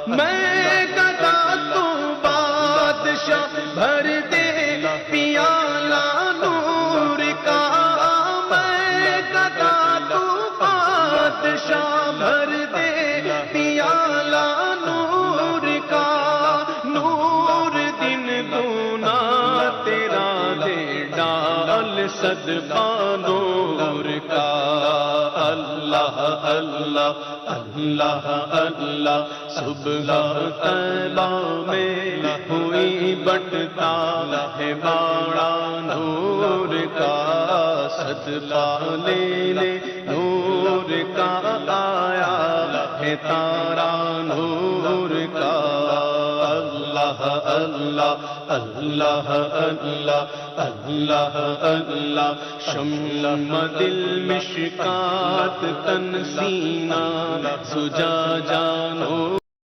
میں گدا تو بادشاہ بھر دے پیالہ نور کا، میں گدا تو بادشاہ بھر دے پیالہ نور کا، نور دن دونا تیرا دے ڈال صدقہ نور کا۔ اللہ اللہ اللہ اللہ صبح طیبہ میں ہوئی بٹتا ہے باڑا نور کا، صدقہ لینے نور کا آیا ہے تارا نور کا۔ اللہ اللہ اللہ اللہ اللہ اللہ شمع دل مشکات تن سینہ زجاجہ نور